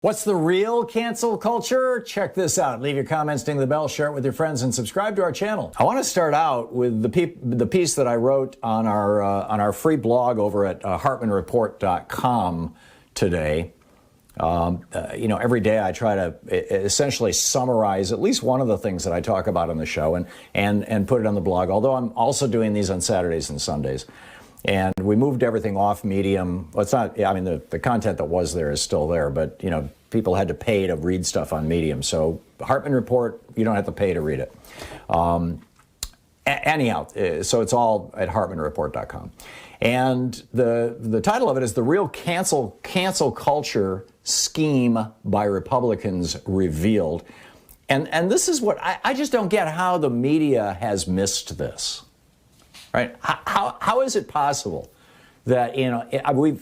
What's the real cancel culture? Check this out. Leave your comments, ding the bell, share it with your friends, and subscribe to our channel. I want to start out with the piece that I wrote on our free blog over at hartmannreport.com today. Every day I try to essentially summarize at least one of the things that I talk about on the show and put it on the blog, although I'm also doing these on Saturdays and Sundays. And we moved everything off Medium. Well, it's not, I mean, the content that was there is still there, but, people had to pay to read stuff on Medium. So Hartmann Report, you don't have to pay to read it. Anyhow, so it's all at hartmannreport.com. And the title of it is The Real Cancel Culture Scheme by Republicans Revealed. And this is what, I just don't get how the media has missed this. Right? How is it possible that,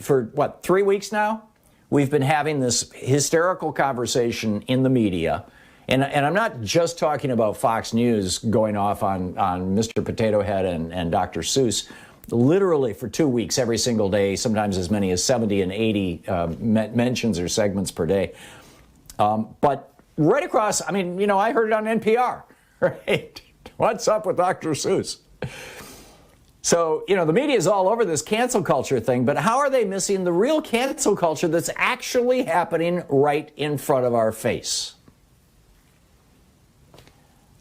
for 3 weeks now, we've been having this hysterical conversation in the media. And I'm not just talking about Fox News going off on Mr. Potato Head and Dr. Seuss. Literally for 2 weeks, every single day, sometimes as many as 70 and 80 mentions or segments per day. But right across, I heard it on NPR, right? What's up with Dr. Seuss? So, the media is all over this cancel culture thing, but how are they missing the real cancel culture that's actually happening right in front of our face?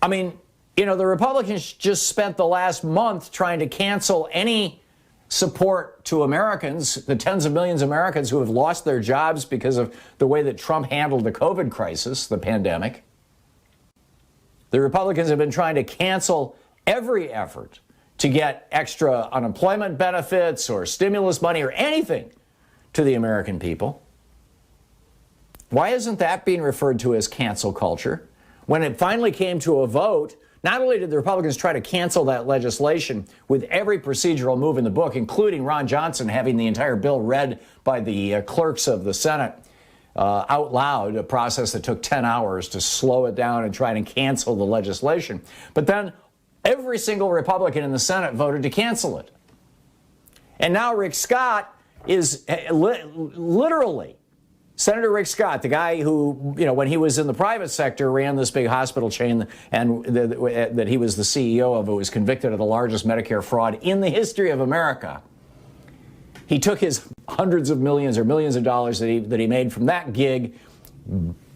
The Republicans just spent the last month trying to cancel any support to Americans, the tens of millions of Americans who have lost their jobs because of the way that Trump handled the COVID crisis, the pandemic. The Republicans have been trying to cancel every effort to get extra unemployment benefits or stimulus money or anything to the American people. Why isn't that being referred to as cancel culture? When it finally came to a vote, not only did the Republicans try to cancel that legislation with every procedural move in the book, including Ron Johnson having the entire bill read by the clerks of the Senate out loud, a process that took 10 hours to slow it down and try and cancel the legislation. But then every single Republican in the Senate voted to cancel it. And now Rick Scott is literally, Senator Rick Scott, the guy who, when he was in the private sector, ran this big hospital chain and that he was the CEO of, it was convicted of the largest Medicare fraud in the history of America. He took his hundreds of millions or millions of dollars that he made from that gig,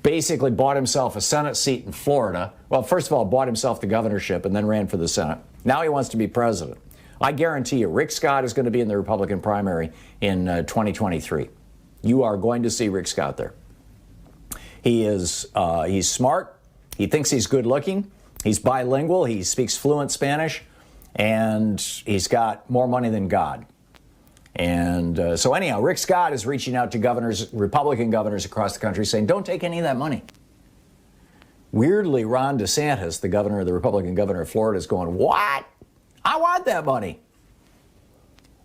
basically bought himself a Senate seat in Florida. Well, first of all, bought himself the governorship and then ran for the Senate. Now he wants to be president. I guarantee you, Rick Scott is going to be in the Republican primary in 2023. You are going to see Rick Scott there. He's smart. He thinks he's good looking. He's bilingual. He speaks fluent Spanish. And he's got more money than God. And so anyhow, Rick Scott is reaching out to governors, Republican governors across the country saying, don't take any of that money. Weirdly, Ron DeSantis, the Republican governor of Florida, is going, what? I want that money.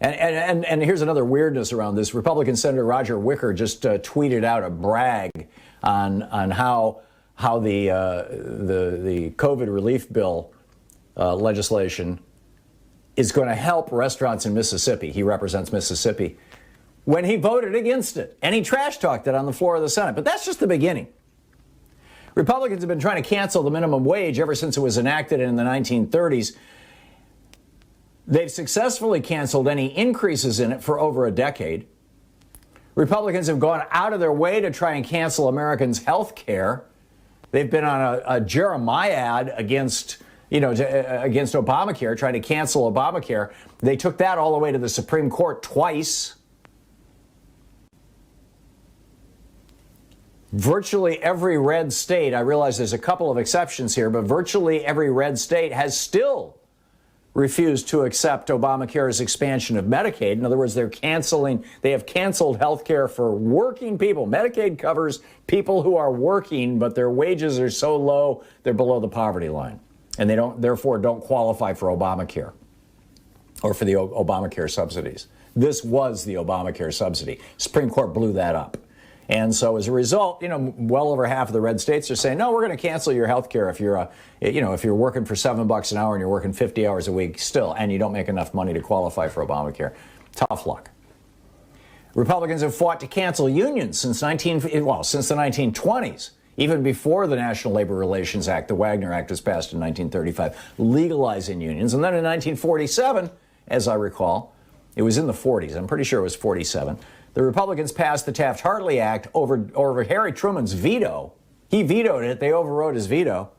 And here's another weirdness around this. Republican Senator Roger Wicker just tweeted out a brag on how the COVID relief bill legislation is going to help restaurants in Mississippi. He represents Mississippi. When he voted against it, and he trash talked it on the floor of the Senate. But that's just the beginning. Republicans have been trying to cancel the minimum wage ever since it was enacted in the 1930s. They've successfully canceled any increases in it for over a decade. Republicans have gone out of their way to try and cancel Americans' health care. They've been on a Jeremiad against Obamacare, trying to cancel Obamacare. They took that all the way to the Supreme Court twice. Virtually every red state, I realize there's a couple of exceptions here, but virtually every red state has still refused to accept Obamacare's expansion of Medicaid. In other words, they have canceled health care for working people. Medicaid covers people who are working, but their wages are so low, they're below the poverty line. And they therefore don't qualify for Obamacare or for the Obamacare subsidies. This was the Obamacare subsidy. Supreme Court blew that up. And so as a result, well over half of the red states are saying, no, we're going to cancel your health care if you're working for $7 an hour and you're working 50 hours a week still, and you don't make enough money to qualify for Obamacare. Tough luck. Republicans have fought to cancel unions since the 1920s, even before the National Labor Relations Act. The Wagner Act was passed in 1935, legalizing unions. And then in 1947, as I recall, it was in the 40s, I'm pretty sure it was 47, the Republicans passed the Taft-Hartley Act over Harry Truman's veto. He vetoed it. They overrode his veto.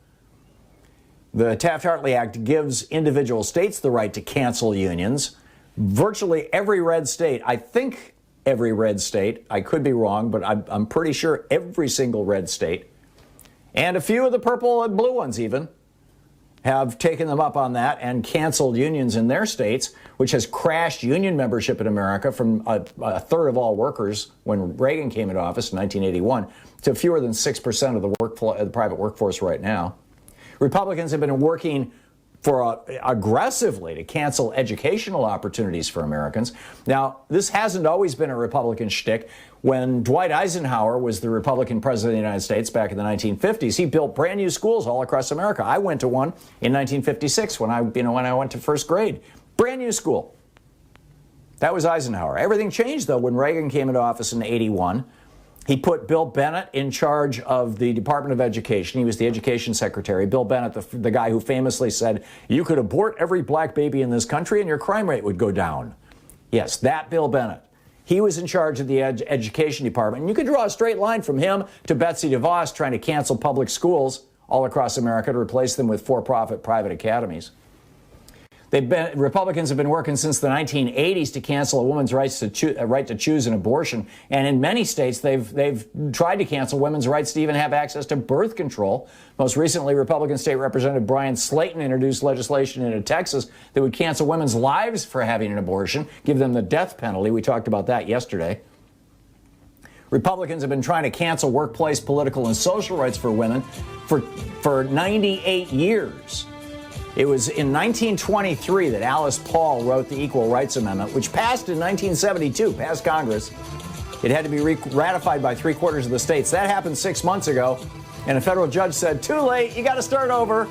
The Taft-Hartley Act gives individual states the right to cancel unions. Virtually every red state, I think every red state, I could be wrong, but I'm pretty sure every single red state, and a few of the purple and blue ones even, have taken them up on that and canceled unions in their states, which has crashed union membership in America from a third of all workers when Reagan came into office in 1981 to fewer than 6% of the private workforce right now. Republicans have been working aggressively to cancel educational opportunities for Americans. Now, this hasn't always been a Republican shtick. When Dwight Eisenhower was the Republican president of the United States back in the 1950s, he built brand new schools all across America. I went to one in 1956 when I went to first grade. Brand new school. That was Eisenhower. Everything changed, though, when Reagan came into office in 81. He put Bill Bennett in charge of the Department of Education. He was the education secretary. Bill Bennett, the guy who famously said, you could abort every black baby in this country and your crime rate would go down. Yes, that Bill Bennett. He was in charge of the education department. And you could draw a straight line from him to Betsy DeVos trying to cancel public schools all across America to replace them with for-profit private academies. Republicans have been working since the 1980s to cancel a woman's right to choose an abortion. And in many states, they've tried to cancel women's rights to even have access to birth control. Most recently, Republican State Representative Brian Slayton introduced legislation into Texas that would cancel women's lives for having an abortion, give them the death penalty. We talked about that yesterday. Republicans have been trying to cancel workplace, political, and social rights for women for 98 years. It was in 1923 that Alice Paul wrote the Equal Rights Amendment, which passed in 1972, passed Congress. It had to be ratified by 3/4 of the states. That happened 6 months ago, and a federal judge said, too late, you got to start over.